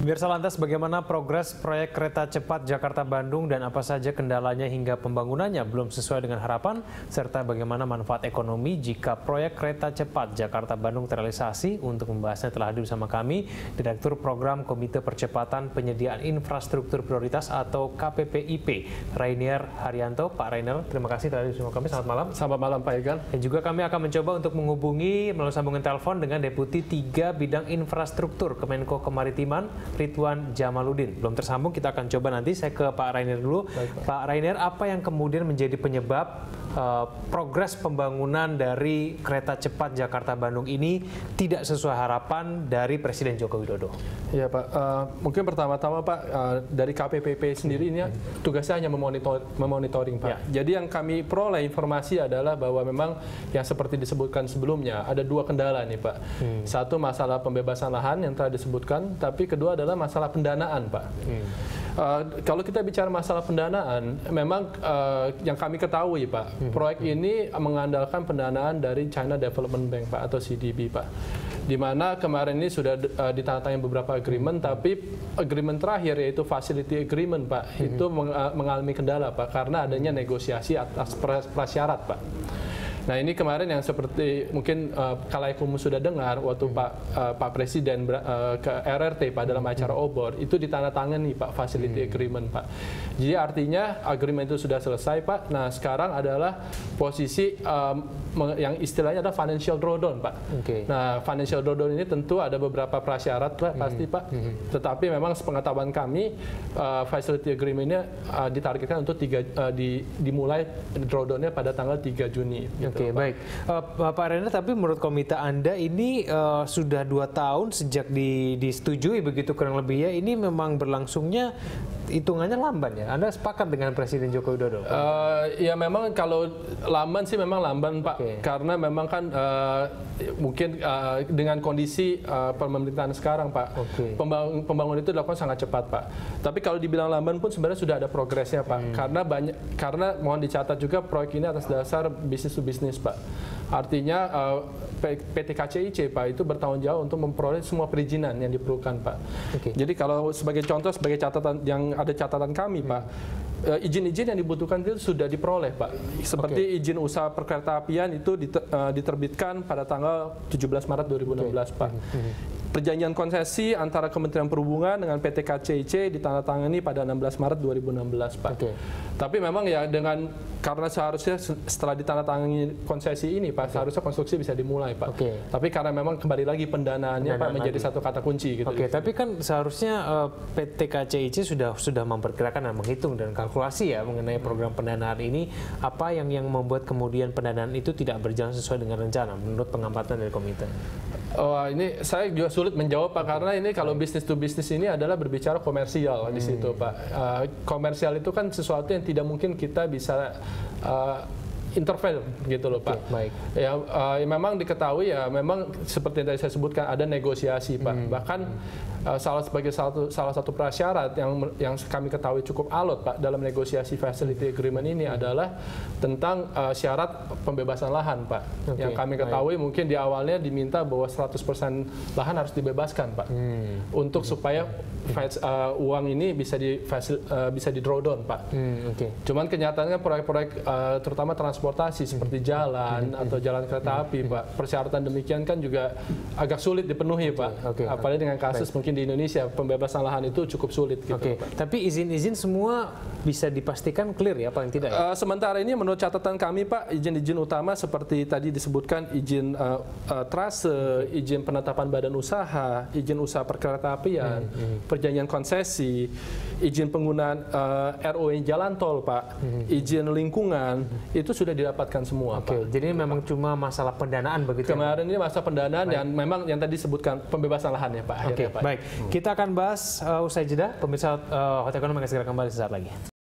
Pemirsa, lantas bagaimana progres proyek kereta cepat Jakarta-Bandung dan apa saja kendalanya hingga pembangunannya belum sesuai dengan harapan, serta bagaimana manfaat ekonomi jika proyek kereta cepat Jakarta-Bandung terrealisasi? Untuk membahasnya telah hadir bersama kami Direktur Program Komite Percepatan Penyediaan Infrastruktur Prioritas atau KPPIP, Rainier Haryanto. Pak Rainier, terima kasih telah hadir bersama kami. Selamat malam. Selamat malam Pak Egan. Dan juga kami akan mencoba untuk menghubungi melalui sambungan telepon dengan Deputi 3 Bidang Infrastruktur Kemenko Kemaritiman, Ridwan Jamaluddin. Belum tersambung, kita akan coba nanti. Saya ke Pak Rainier dulu. Baik, Pak Rainier, apa yang kemudian menjadi penyebab progres pembangunan dari kereta cepat Jakarta-Bandung ini tidak sesuai harapan dari Presiden Joko Widodo? Ya Pak, mungkin pertama-tama Pak, dari KPPP sendiri ini tugasnya hanya memonitoring Pak. Ya. Jadi yang kami peroleh informasi adalah bahwa memang yang seperti disebutkan sebelumnya ada dua kendala nih Pak. Satu masalah pembebasan lahan yang telah disebutkan, tapi kedua adalah masalah pendanaan Pak. Kalau kita bicara masalah pendanaan, memang yang kami ketahui Pak, proyek ini mengandalkan pendanaan dari China Development Bank Pak atau CDB Pak. Di mana kemarin ini sudah ditandatangani beberapa agreement, tapi agreement terakhir yaitu facility agreement Pak, itu mengalami kendala Pak karena adanya negosiasi atas prasyarat Pak. Nah ini kemarin yang seperti mungkin kalayak umum sudah dengar waktu Pak Presiden ke RRT Pak dalam acara obor itu ditandatangani Pak facility agreement Pak. Jadi artinya agreement itu sudah selesai Pak. Nah sekarang adalah posisi yang istilahnya adalah financial drawdown Pak. Nah financial drawdown ini tentu ada beberapa prasyarat Pak pasti Pak. Tetapi memang sepengetahuan kami facility agreement ini ditargetkan untuk dimulai drawdownnya pada tanggal 3 Juni. Oke, baik. Pak Rainier, tapi menurut komite Anda ini sudah 2 tahun sejak disetujui begitu kurang lebih ya, ini memang berlangsungnya hitungannya lamban ya? Anda sepakat dengan Presiden Joko Widodo? Ya memang kalau lamban sih memang lamban Pak, karena memang kan mungkin dengan kondisi pemerintahan sekarang Pak, pembangunan itu dilakukan sangat cepat Pak. Tapi kalau dibilang lamban pun sebenarnya sudah ada progresnya Pak, karena mohon dicatat juga proyek ini atas dasar bisnis to bisnis Pak. Artinya PT KCIC Pak itu bertanggung jawab untuk memperoleh semua perizinan yang diperlukan Pak. Jadi kalau sebagai contoh, sebagai catatan yang ada catatan kami Pak, izin-izin yang dibutuhkan itu sudah diperoleh Pak. Seperti izin usaha perkeretaapian itu diterbitkan pada tanggal 17 Maret 2016 Pak. Perjanjian konsesi antara Kementerian Perhubungan dengan PT KCIC ditandatangani pada 16 Maret 2016 Pak. Tapi memang ya karena seharusnya setelah ditandatangani konsesi ini Pak, seharusnya konstruksi bisa dimulai Pak. Tapi karena memang kembali lagi pendanaannya Pak menjadi satu kata kunci gitu. Tapi kan seharusnya PT KCIC sudah memperkirakan dan menghitung dan kalkulasi ya mengenai program pendanaan ini. Apa yang membuat kemudian pendanaan itu tidak berjalan sesuai dengan rencana menurut pengamatan dari komite? Ini saya juga sulit menjawab Pak, karena ini kalau bisnis to bisnis ini adalah berbicara komersial di situ Pak. Komersial itu kan sesuatu yang tidak mungkin kita bisa intervene gitu loh Pak. Ya memang diketahui ya, memang seperti yang tadi saya sebutkan ada negosiasi Pak. Bahkan salah satu prasyarat yang kami ketahui cukup alot Pak dalam negosiasi facility agreement ini adalah tentang syarat pembebasan lahan Pak. Yang kami ketahui mungkin di awalnya diminta bahwa 100% lahan harus dibebaskan Pak. Untuk supaya uang ini bisa di drawdown Pak. Cuman kenyataannya proyek-proyek terutama transportasi seperti jalan atau jalan kereta api Pak, persyaratan demikian kan juga agak sulit dipenuhi Pak. Apalagi dengan kasus mungkin di Indonesia pembebasan lahan itu cukup sulit gitu Pak. Tapi izin-izin semua bisa dipastikan clear ya paling tidak ya? Sementara ini menurut catatan kami Pak, izin-izin utama seperti tadi disebutkan izin trase, izin penetapan badan usaha, izin usaha perkeretaapian, perjanjian konsesi, izin penggunaan ROE jalan tol Pak, izin lingkungan, itu sudah didapatkan semua Pak. Jadi memang cuma masalah pendanaan begitu? Kemarin ini masalah pendanaan dan memang yang tadi disebutkan pembebasan lahan ya Pak. Baik, kita akan bahas usai jeda. Pemirsa Hot Ekonomi akan segera kembali sesaat lagi.